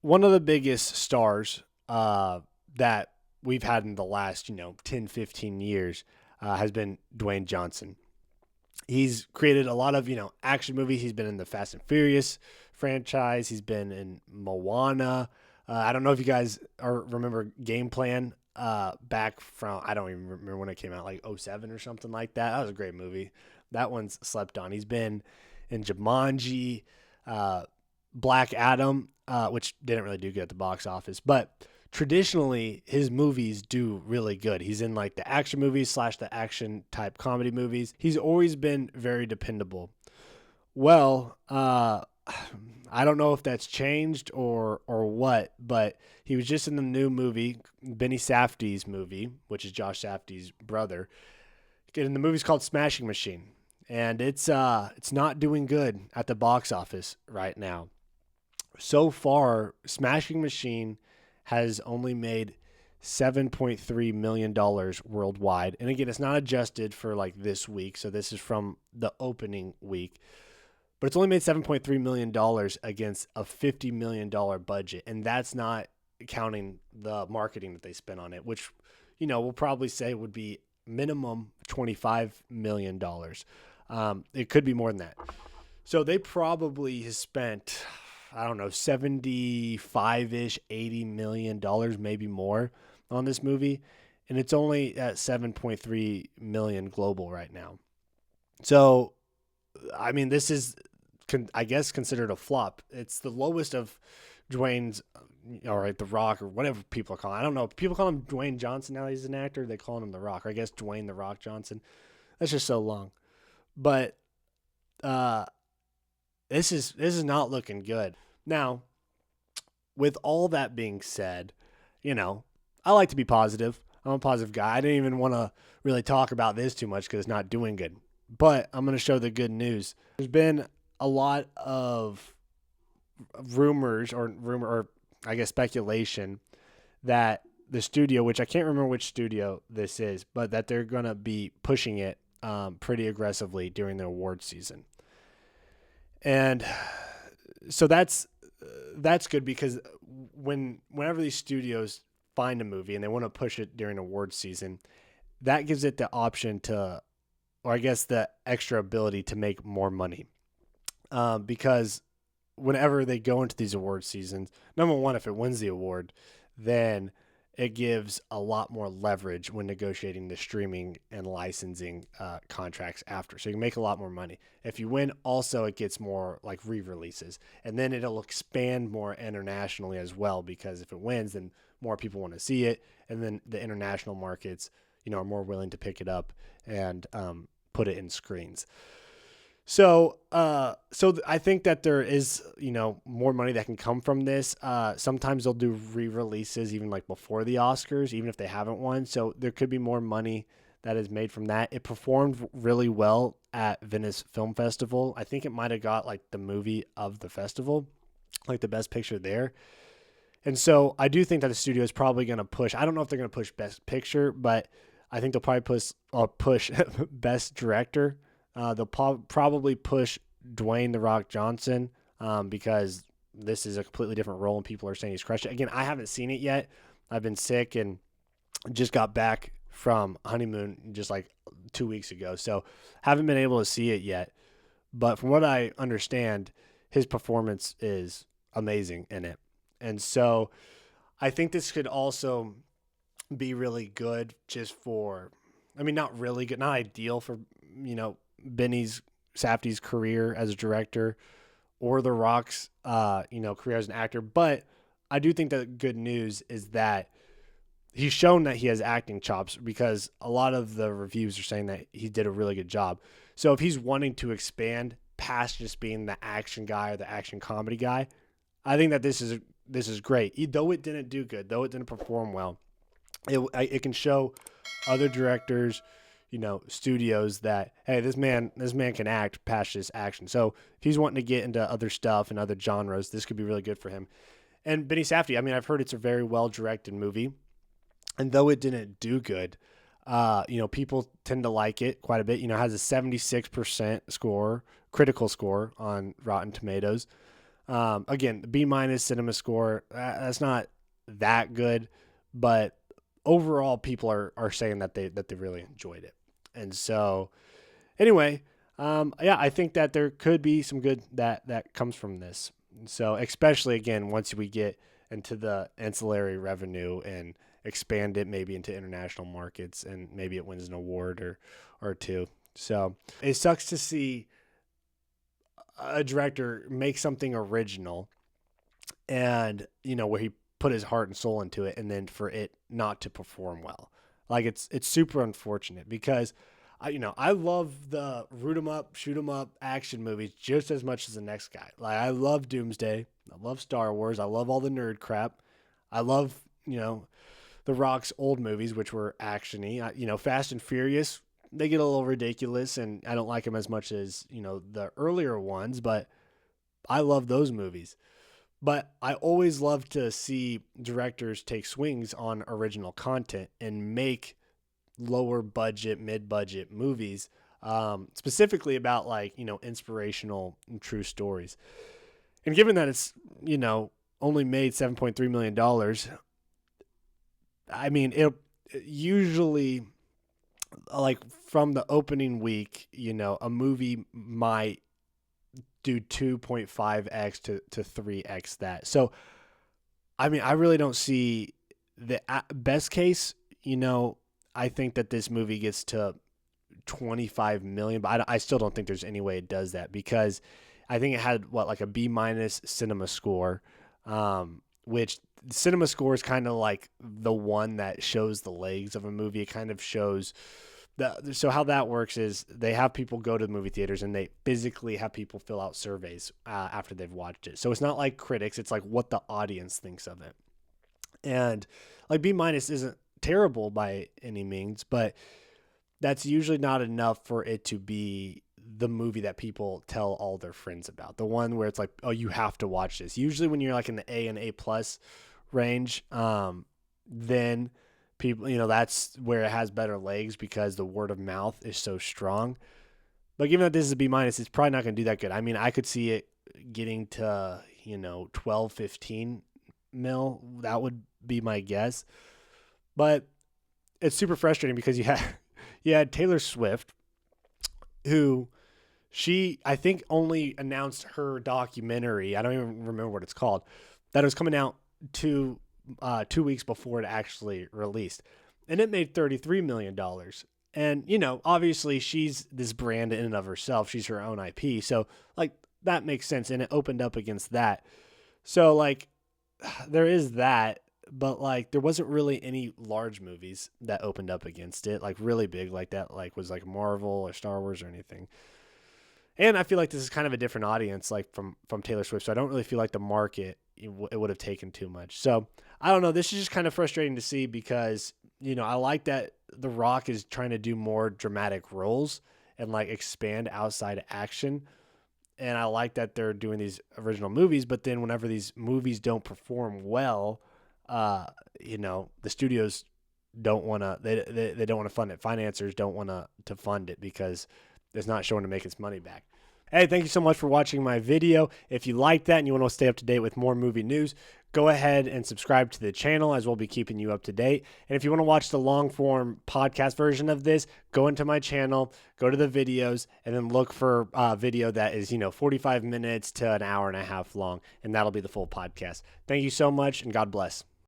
one of the biggest stars that we've had in the last, 10, 15 years has been Dwayne Johnson. He's created a lot of, action movies. He's been in the Fast and Furious franchise. He's been in Moana. I don't know if you guys remember Game Plan back from, I don't even remember when it came out, like '07 or something like that. That was a great movie. That one's slept on. He's been in Jumanji, uh, Black Adam, which didn't really do good at the box office. But traditionally, his movies do really good. He's in like the action movies slash the action type comedy movies. He's always been very dependable. Well, I don't know if that's changed or what, but he was just in the new movie, Benny Safdie's movie, which is Josh Safdie's brother. And the movie's called Smashing Machine, and it's not doing good at the box office right now. So far, Smashing Machine has only made $7.3 million worldwide. And again, it's not adjusted for like this week. So this is from the opening week. But it's only made $7.3 million against a $50 million budget. And that's not counting the marketing that they spent on it, which, we'll probably say would be minimum $25 million. It could be more than that. So they probably has spent, I don't know, 75-ish, $80 million, maybe more on this movie. And it's only at 7.3 million global right now. So, I mean, this is, I guess, considered a flop. It's the lowest of Dwayne's, all right, The Rock or whatever people are calling. I don't know. People call him Dwayne Johnson now. He's an actor. They call him The Rock. Or I guess Dwayne The Rock Johnson. That's just so long. But this is not looking good. Now, with all that being said, I like to be positive. I'm a positive guy. I didn't even want to really talk about this too much because it's not doing good. But I'm going to show the good news. There's been a lot of rumors or I guess speculation that the studio, which I can't remember which studio this is, but that they're going to be pushing it pretty aggressively during the award season. And so that's good because whenever these studios find a movie and they want to push it during award season, that gives it the option to, or I guess the extra ability to make more money. Because whenever they go into these award seasons, number one, if it wins the award, then it gives a lot more leverage when negotiating the streaming and licensing contracts after. So you can make a lot more money. If you win, also it gets more like re-releases. And then it'll expand more internationally as well, because if it wins, then more people want to see it. And then the international markets, are more willing to pick it up and put it in screens. So I think that there is, more money that can come from this. Sometimes they'll do re-releases even like before the Oscars, even if they haven't won. So there could be more money that is made from that. It performed really well at Venice Film Festival. I think it might have got like the movie of the festival, like the best picture there. And so I do think that the studio is probably going to push. I don't know if they're going to push best picture, but I think they'll probably push best director. They'll probably push Dwayne The Rock Johnson because this is a completely different role and people are saying he's crushed it. Again, I haven't seen it yet. I've been sick and just got back from honeymoon just like 2 weeks ago. So haven't been able to see it yet. But from what I understand, his performance is amazing in it. And so I think this could also be really good just for, not really good, not ideal for, Benny's Safdie's career as a director or The Rock's, career as an actor. But I do think that good news is that he's shown that he has acting chops because a lot of the reviews are saying that he did a really good job. So if he's wanting to expand past just being the action guy or the action comedy guy, I think that this is great. Though it didn't do good, though it didn't perform well, it can show other directors, studios that, hey, this man can act past just action. So if he's wanting to get into other stuff and other genres, this could be really good for him. And Benny Safdie, I've heard it's a very well directed movie, and though it didn't do good, people tend to like it quite a bit. It has a 76% critical score on Rotten Tomatoes. Again, B minus cinema score. That's not that good, but overall, people are saying that they really enjoyed it. And so, anyway, yeah, I think that there could be some good that comes from this. So, especially again, once we get into the ancillary revenue and expand it maybe into international markets, and maybe it wins an award or two. So, it sucks to see a director make something original, and where he put his heart and soul into it, and then for it not to perform well. Like, it's super unfortunate, because I love the root 'em up, shoot 'em up action movies just as much as the next guy. Like, I love Doomsday, I love Star Wars, I love all the nerd crap. I love The Rock's old movies, which were actiony. Fast and Furious, they get a little ridiculous, and I don't like them as much as the earlier ones, but I love those movies. But I always love to see directors take swings on original content and make lower budget, mid budget movies, specifically about inspirational and true stories. And given that it's only made $7.3 million, I mean it usually, like, from the opening week, a movie might do 2.5x to 3x that. So, I mean, I really don't see the best case. I think that this movie gets to 25 million, but I still don't think there's any way it does that, because I think it had like a B minus cinema score, which cinema score is kind of like the one that shows the legs of a movie. It kind of shows so how that works is they have people go to the movie theaters, and they physically have people fill out surveys after they've watched it. So it's not like critics, it's like what the audience thinks of it. And like B minus isn't terrible by any means, but that's usually not enough for it to be the movie that people tell all their friends about. The one where it's like, oh, you have to watch this. Usually when you're like in the A and A plus range, then people, that's where it has better legs, because the word of mouth is so strong. But given that this is a B minus, it's probably not going to do that good. I mean, I could see it getting to 12, 15 mil. That would be my guess. But it's super frustrating, because you had Taylor Swift, who I think only announced her documentary. I don't even remember what it's called, that it was coming out 2 weeks before it actually released, and it made $33 million. And obviously she's this brand in and of herself. She's her own IP, so like that makes sense, and it opened up against that. So like there is that, but like there wasn't really any large movies that opened up against it, like really big like that, like was like Marvel or Star Wars or anything. And I feel like this is kind of a different audience, like from Taylor Swift, so I don't really feel like the market, it would have taken too much. So I don't know. This is just kind of frustrating to see, because I like that The Rock is trying to do more dramatic roles and like expand outside action. And I like that they're doing these original movies, but then whenever these movies don't perform well, the studios don't want to, they don't want to fund it. Financiers don't want to fund it, because it's not showing to make its money back. Hey, thank you so much for watching my video. If you like that and you want to stay up to date with more movie news, go ahead and subscribe to the channel, as we'll be keeping you up to date. And if you want to watch the long form podcast version of this, go into my channel, go to the videos, and then look for a video that is, 45 minutes to an hour and a half long, and that'll be the full podcast. Thank you so much, and God bless.